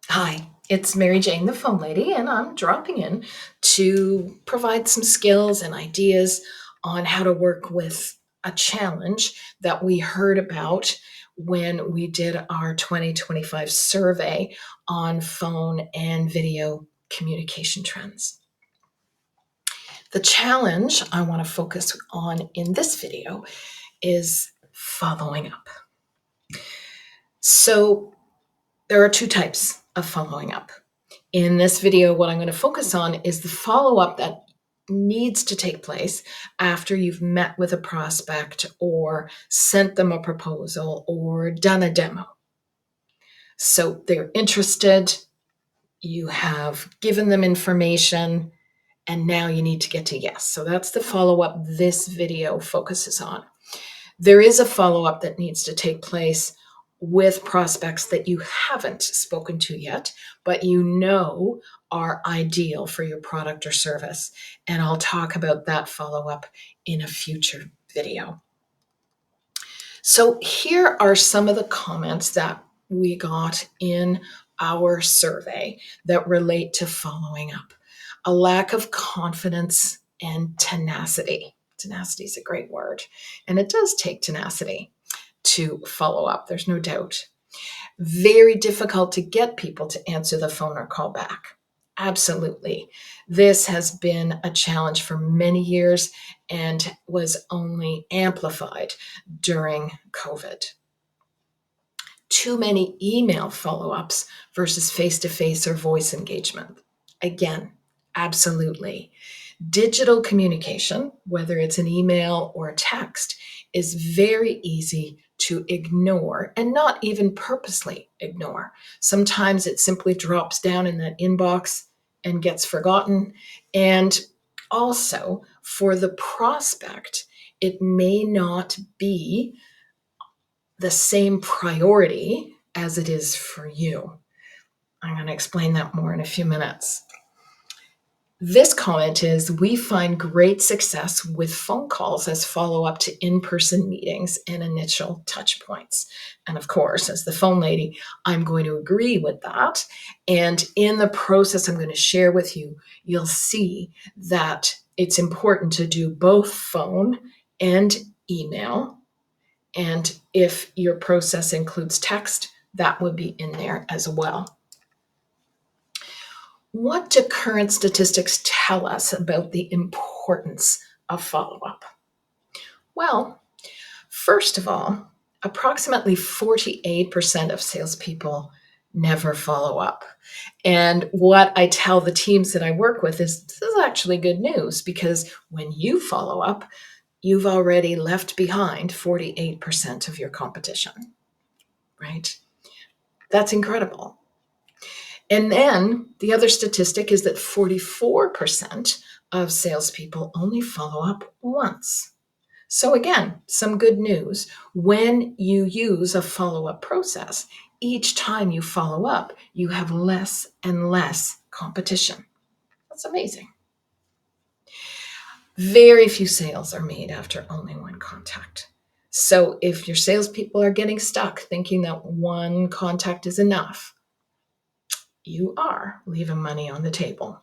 Hi, it's Mary Jane, the phone lady, and I'm dropping in to provide some skills and ideas on how to work with a challenge that we heard about when we did our 2025 survey on phone and video communication trends. The challenge I want to focus on in this video is following up. So, there are two types of following up. In this video, what I'm going to focus on is the follow-up that needs to take place after you've met with a prospect or sent them a proposal or done a demo. So they're interested, you have given them information, and now you need to get to yes. So that's the follow-up this video focuses on. There is a follow-up that needs to take place with prospects that you haven't spoken to yet, but you know are ideal for your product or service. And I'll talk about that follow-up in a future video. So here are some of the comments that we got in our survey that relate to following up. A lack of confidence and tenacity. Tenacity is a great word, and it does take tenacity to follow up, there's no doubt. Very difficult to get people to answer the phone or call back. Absolutely. This has been a challenge for many years and was only amplified during COVID. Too many email follow-ups versus face-to-face or voice engagement. Again, absolutely. Digital communication, whether it's an email or a text, is very easy to ignore and not even purposely ignore. Sometimes it simply drops down in that inbox and gets forgotten. And also, for the prospect, it may not be the same priority as it is for you. I'm going to explain that more in a few minutes. This comment is, we find great success with phone calls as follow-up to in-person meetings and initial touch points. And of course, as the phone lady, I'm going to agree with that. And in the process I'm going to share with you, you'll see that it's important to do both phone and email. And if your process includes text, that would be in there as well. What do current statistics tell us about the importance of follow-up? Well, first of all, approximately 48% of salespeople never follow up. And what I tell the teams that I work with is, this is actually good news, because when you follow up, you've already left behind 48% of your competition, right? That's incredible. And then the other statistic is that 44% of salespeople only follow up once. So again, some good news. When you use a follow-up process, each time you follow up, you have less and less competition. That's amazing. Very few sales are made after only one contact. So if your salespeople are getting stuck thinking that one contact is enough, you are leaving money on the table.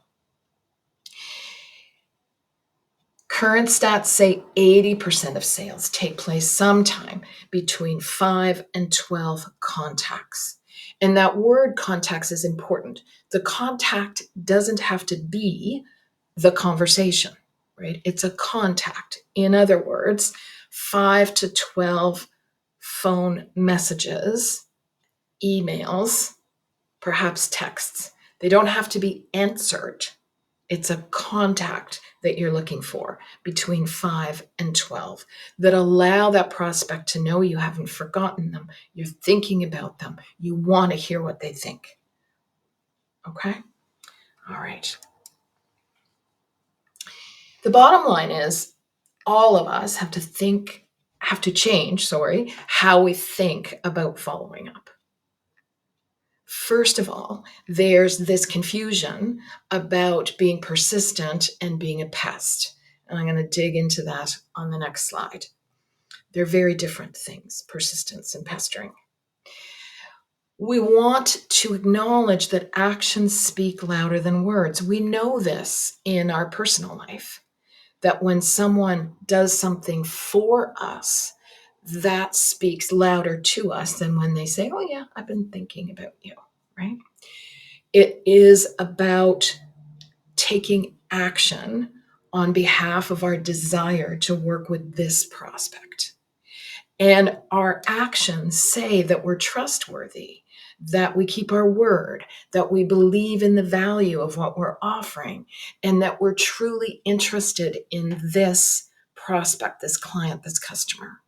Current stats say 80% of sales take place sometime between 5 and 12 contacts. And that word contacts is important. The contact doesn't have to be the conversation, right? It's a contact. In other words, 5 to 12 phone messages, emails, perhaps texts. They don't have to be answered. It's a contact that you're looking for between 5 and 12 that allow that prospect to know you haven't forgotten them. You're thinking about them. You want to hear what they think. Okay? All right. The bottom line is, all of us have to change how we think about following up. First of all, there's this confusion about being persistent and being a pest. And I'm going to dig into that on the next slide. They're very different things, persistence and pestering. We want to acknowledge that actions speak louder than words. We know this in our personal life, that when someone does something for us, that speaks louder to us than when they say, oh yeah, I've been thinking about you, right? It is about taking action on behalf of our desire to work with this prospect. And our actions say that we're trustworthy, that we keep our word, that we believe in the value of what we're offering, and that we're truly interested in this prospect, this client, this customer.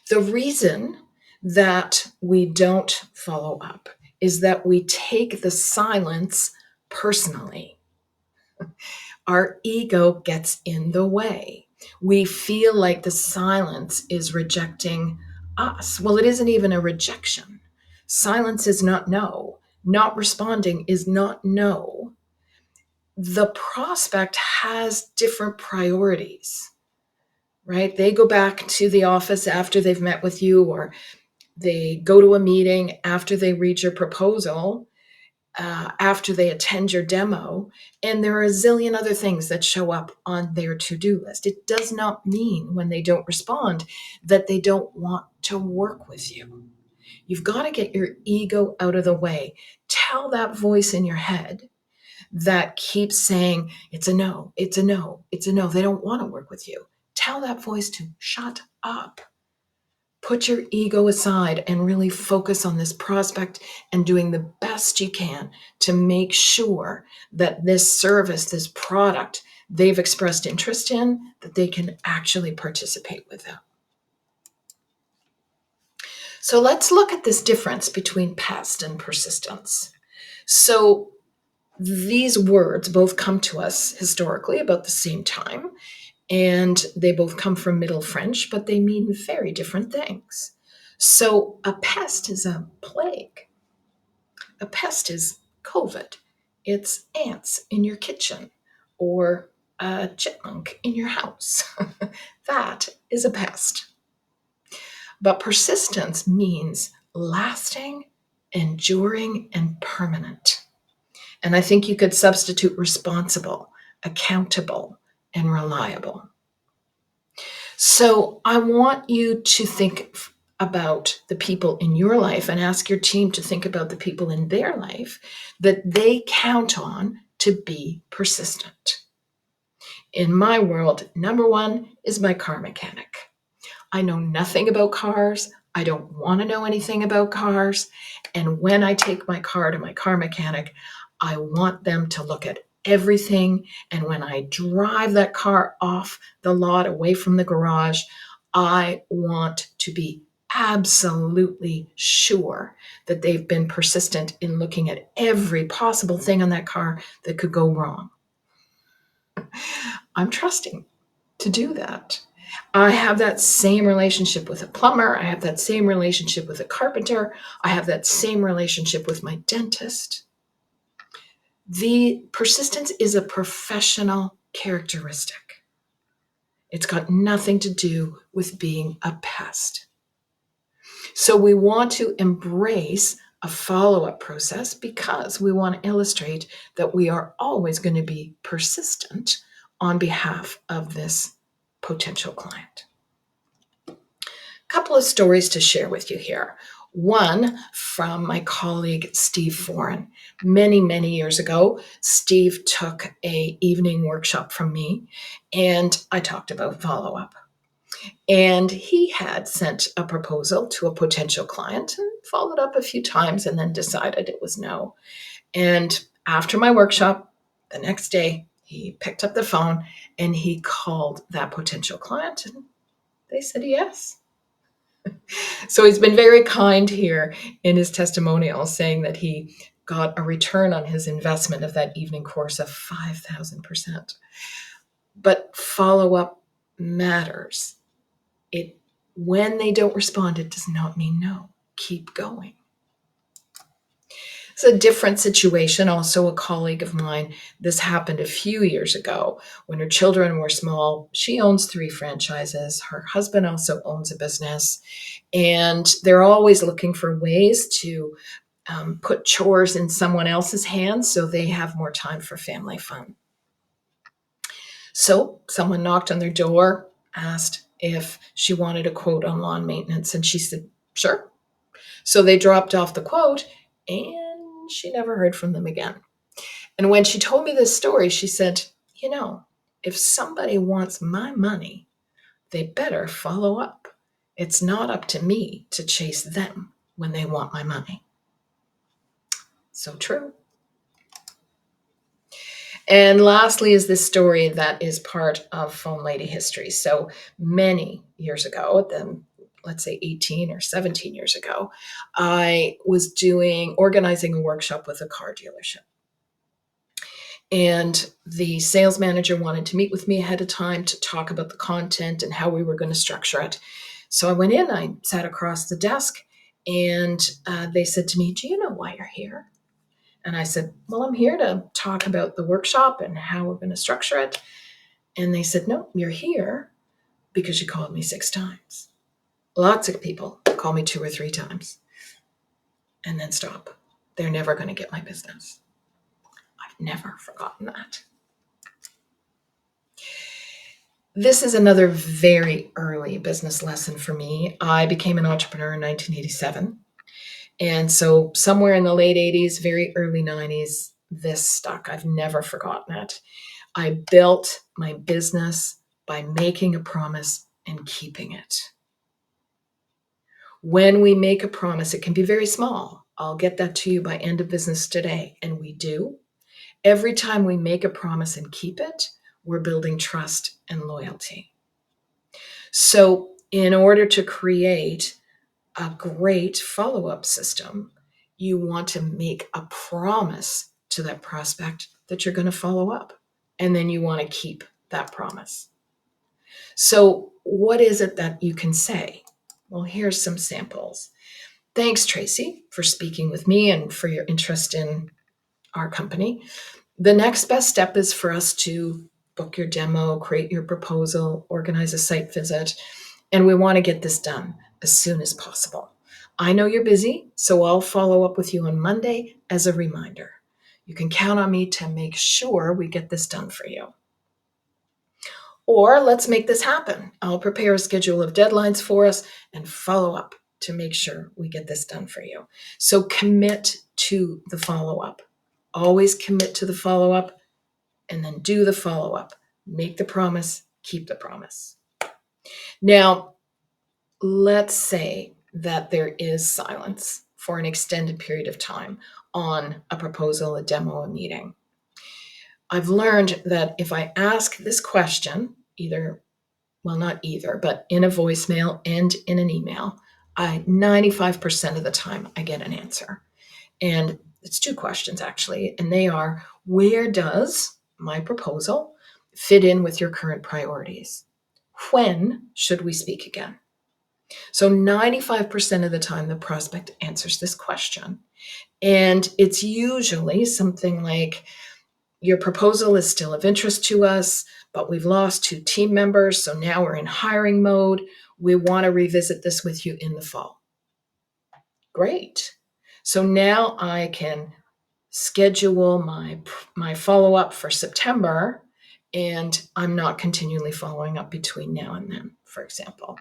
The reason that we don't follow up is that we take the silence personally. Our ego gets in the way. We feel like the silence is rejecting us. Well, it isn't even a rejection. Silence is not no. Not responding is not no. The prospect has different priorities, right? They go back to the office after they've met with you, or they go to a meeting after they read your proposal, after they attend your demo, and there are a zillion other things that show up on their to-do list. It does not mean when they don't respond that they don't want to work with you. You've got to get your ego out of the way. Tell that voice in your head that keeps saying, it's a no, it's a no, it's a no. They don't want to work with you. Tell that voice to shut up. Put your ego aside and really focus on this prospect and doing the best you can to make sure that this service, this product they've expressed interest in, that they can actually participate with them. So let's look at this difference between pest and persistence. So these words both come to us historically about the same time, and they both come from Middle French, but they mean very different things. So a pest is a plague. A pest is COVID. It's ants in your kitchen or a chipmunk in your house. That is a pest. But persistence means lasting, enduring, and permanent. And I think you could substitute responsible, accountable, and reliable. So I want you to think about the people in your life and ask your team to think about the people in their life that they count on to be persistent. In my world, number one is my car mechanic. I know nothing about cars. I don't want to know anything about cars. And when I take my car to my car mechanic, I want them to look at everything. And when I drive that car off the lot away from the garage, I want to be absolutely sure that they've been persistent in looking at every possible thing on that car that could go wrong. I'm trusting to do that. I have that same relationship with a plumber. I have that same relationship with a carpenter. I have that same relationship with my dentist. The persistence is a professional characteristic. It's got nothing to do with being a pest. So we want to embrace a follow-up process because we want to illustrate that we are always going to be persistent on behalf of this potential client. Couple of stories to share with you here. One from my colleague, Steve Foran. Many, many years ago, Steve took an evening workshop from me, and I talked about follow-up. And he had sent a proposal to a potential client and followed up a few times and then decided it was no. And after my workshop, the next day, he picked up the phone and he called that potential client, and they said yes. So he's been very kind here in his testimonial, saying that he got a return on his investment of that evening course of 5,000%. But follow-up matters. When they don't respond, it does not mean no. Keep going. It's a different situation. Also, a colleague of mine, this happened a few years ago when her children were small. She owns 3 franchises. Her husband also owns a business. And they're always looking for ways to put chores in someone else's hands so they have more time for family fun. So someone knocked on their door, asked if she wanted a quote on lawn maintenance, and she said, sure. So they dropped off the quote, and she never heard from them again. And when she told me this story, she said, if somebody wants my money, they better follow up. It's not up to me to chase them when they want my money. So true. And lastly is this story that is part of Phone Lady history. So many years ago, let's say 18 or 17 years ago, I was organizing a workshop with a car dealership. And the sales manager wanted to meet with me ahead of time to talk about the content and how we were going to structure it. So I went in, I sat across the desk, and they said to me, do you know why you're here? And I said, well, I'm here to talk about the workshop and how we're going to structure it. And they said, no, you're here because you called me 6 times. Lots of people call me 2 or 3 times and then stop. They're never going to get my business. I've never forgotten that. This is another very early business lesson for me. I became an entrepreneur in 1987. And so somewhere in the late 80s, very early 90s, this stuck. I've never forgotten it. I built my business by making a promise and keeping it. When we make a promise, it can be very small. I'll get that to you by end of business today. And we do. Every time we make a promise and keep it, we're building trust and loyalty. So in order to create a great follow-up system, you want to make a promise to that prospect that you're going to follow up. And then you want to keep that promise. So what is it that you can say? Well, here's some samples. Thanks, Tracy, for speaking with me and for your interest in our company. The next best step is for us to book your demo, create your proposal, organize a site visit, and we want to get this done as soon as possible. I know you're busy, so I'll follow up with you on Monday as a reminder. You can count on me to make sure we get this done for you. Or let's make this happen. I'll prepare a schedule of deadlines for us and follow up to make sure we get this done for you. So commit to the follow-up. Always commit to the follow-up and then do the follow-up. Make the promise, keep the promise. Now, let's say that there is silence for an extended period of time on a proposal, a demo, a meeting. I've learned that if I ask this question, not either, but in a voicemail and in an email, 95% of the time I get an answer. And it's 2 questions actually, and they are, where does my proposal fit in with your current priorities? When should we speak again? So 95% of the time, the prospect answers this question. And it's usually something like, your proposal is still of interest to us, but we've lost 2 team members, so now we're in hiring mode. We want to revisit this with you in the fall. Great. So now I can schedule my follow-up for September, and I'm not continually following up between now and then, for example.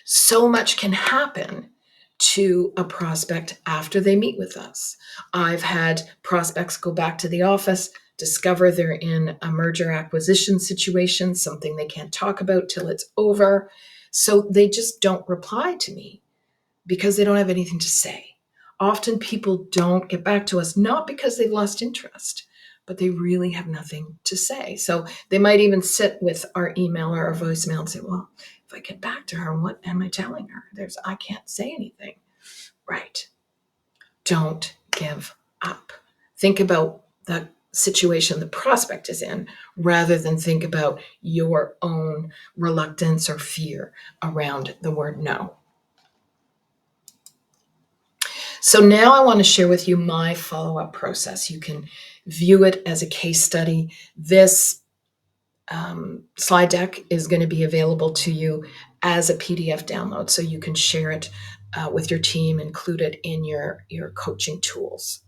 So much can happen to a prospect after they meet with us. I've had prospects go back to the office, discover they're in a merger acquisition situation, something they can't talk about till it's over. So they just don't reply to me because they don't have anything to say. Often people don't get back to us, not because they've lost interest, but they really have nothing to say. So they might even sit with our email or our voicemail and say, well, if I get back to her, what am I telling her? I can't say anything. Right. Don't give up. Think about the situation the prospect is in rather than think about your own reluctance or fear around the word no. So now I want to share with you my follow-up process. You can view it as a case study. This slide deck is going to be available to you as a PDF download, so you can share it with your team included in your coaching tools.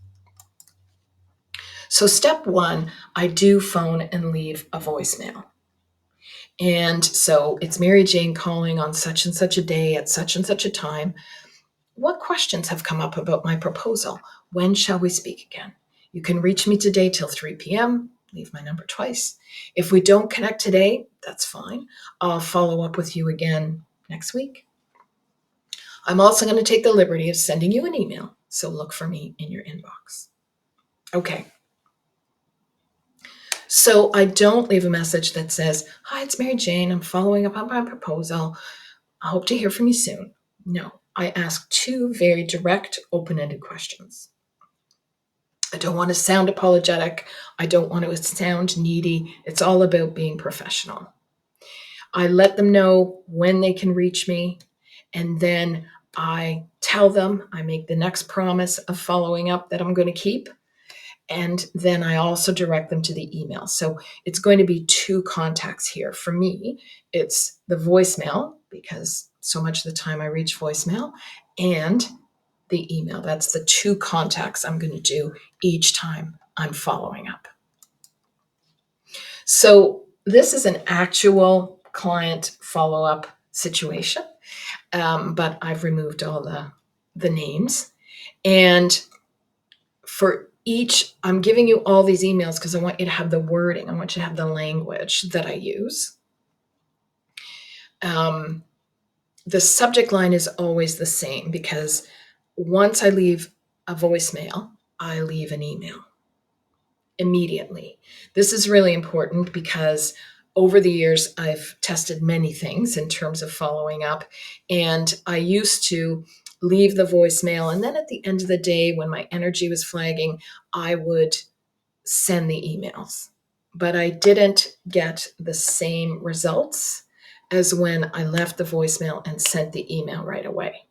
So step one, I do phone and leave a voicemail. And so it's Mary Jane calling on such and such a day at such and such a time. What questions have come up about my proposal? When shall we speak again? You can reach me today till 3 p.m. Leave my number twice. If we don't connect today, that's fine. I'll follow up with you again next week. I'm also going to take the liberty of sending you an email, so look for me in your inbox. Okay. So I don't leave a message that says, "Hi, it's Mary Jane. I'm following up on my proposal. I hope to hear from you soon." No, I ask two very direct, open-ended questions. I don't want to sound apologetic. I don't want to sound needy. It's all about being professional. I let them know when they can reach me, and then I tell them, I make the next promise of following up that I'm going to keep. And then I also direct them to the email. So it's going to be two contacts here. For me, it's the voicemail, because so much of the time I reach voicemail, and the email. That's the two contacts I'm going to do each time I'm following up. So this is an actual client follow-up situation, but I've removed all the names. And for each, I'm giving you all these emails because I want you to have the wording. I want you to have the language that I use. The subject line is always the same, because once I leave a voicemail, I leave an email immediately. This is really important because over the years, I've tested many things in terms of following up. And I used to leave the voicemail, and then at the end of the day, when my energy was flagging, I would send the emails. But I didn't get the same results as when I left the voicemail and sent the email right away.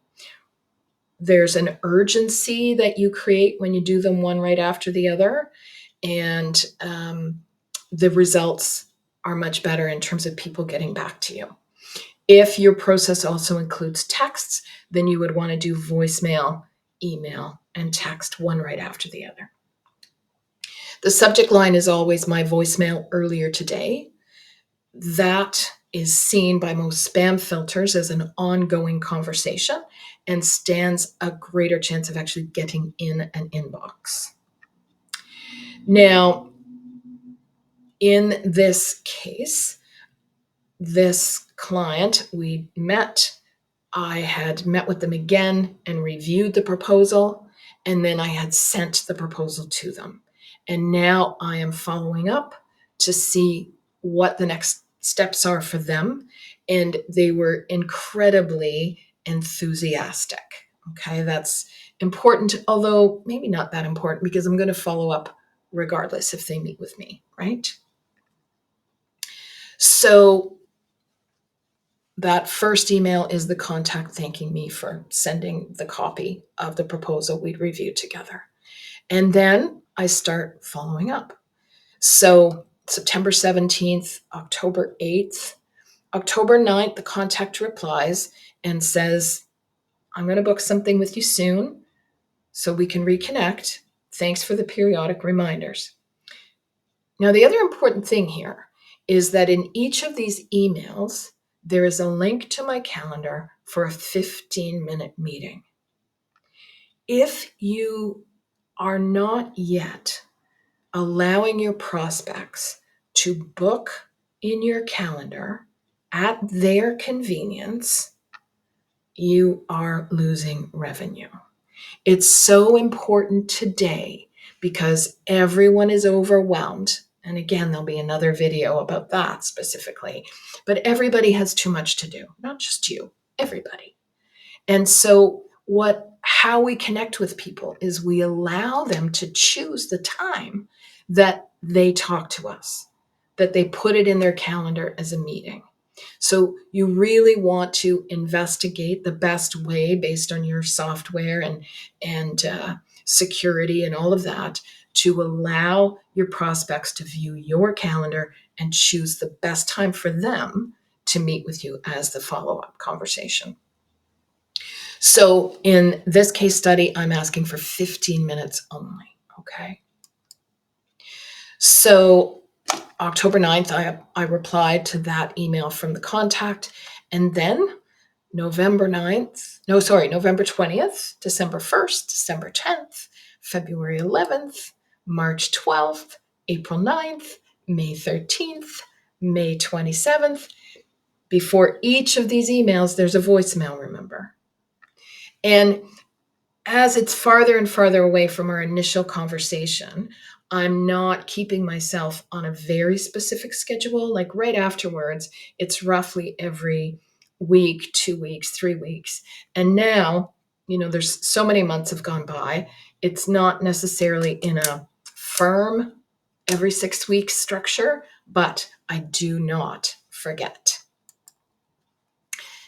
There's an urgency that you create when you do them one right after the other, and the results are much better in terms of people getting back to you. If your process also includes texts, then you would want to do voicemail, email, and text one right after the other. The subject line is always "my voicemail earlier today." That is seen by most spam filters as an ongoing conversation and stands a greater chance of actually getting in an inbox. Now, in this case, this client, I had met with them again and reviewed the proposal, and then I had sent the proposal to them. And now I am following up to see what the next steps are for them. And they were incredibly enthusiastic. Okay, that's important, although maybe not that important, because I'm going to follow up regardless if they meet with me, right? So that first email is the contact thanking me for sending the copy of the proposal we'd reviewed together. And then I start following up. So September 17th, October 8th, October 9th, the contact replies and says, "I'm going to book something with you soon so we can reconnect. Thanks for the periodic reminders." Now, the other important thing here is that in each of these emails, there is a link to my calendar for a 15-minute meeting. If you are not yet allowing your prospects to book in your calendar at their convenience, you are losing revenue. It's so important today because everyone is overwhelmed. And again, there'll be another video about that specifically. But everybody has too much to do, not just you, everybody. And so how we connect with people is we allow them to choose the time that they talk to us, that they put it in their calendar as a meeting. So you really want to investigate the best way based on your software and security and all of that to allow your prospects to view your calendar and choose the best time for them to meet with you as the follow-up conversation. So in this case study, I'm asking for 15 minutes only, okay? So October 9th, I replied to that email from the contact, and then November 20th, December 1st, December 10th, February 11th, March 12th, April 9th, May 13th, May 27th. Before each of these emails, there's a voicemail, remember? And as it's farther and farther away from our initial conversation, I'm not keeping myself on a very specific schedule. Like right afterwards, it's roughly every week, 2 weeks, 3 weeks. And now, there's so many months have gone by. It's not necessarily in a firm every 6 weeks structure, but I do not forget.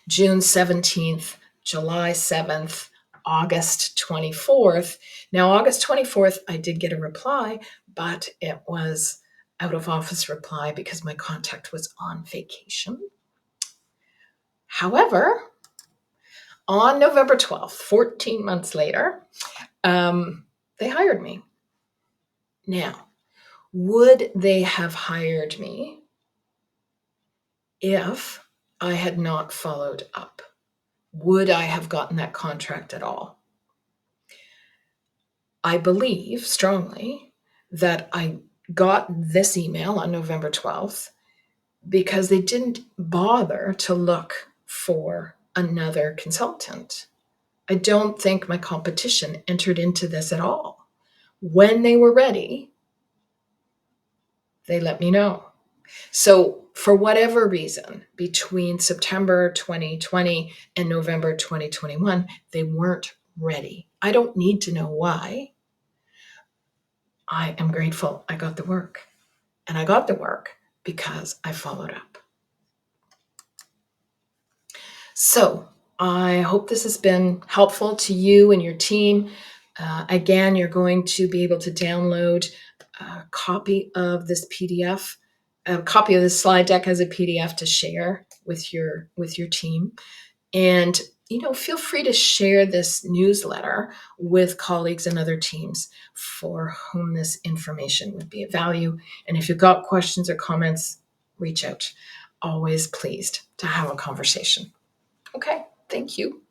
June 17th, July 7th, August 24th. Now, August 24th, I did get a reply, but it was out of office reply because my contact was on vacation. However, on November 12th, 14 months later, they hired me. Now, would they have hired me if I had not followed up? Would I have gotten that contract at all? I believe strongly that I got this email on November 12th because they didn't bother to look for another consultant. I don't think my competition entered into this at all. When they were ready, they let me know. So, for whatever reason, between September 2020 and November 2021, they weren't ready. I don't need to know why. I am grateful I got the work. And I got the work because I followed up. So I hope this has been helpful to you and your team. Again, you're going to be able to download a copy of this PDF, a copy of this slide deck as a PDF to share with your team. And feel free to share this newsletter with colleagues and other teams for whom this information would be of value. And if you've got questions or comments, reach out. Always pleased to have a conversation. Okay, thank you.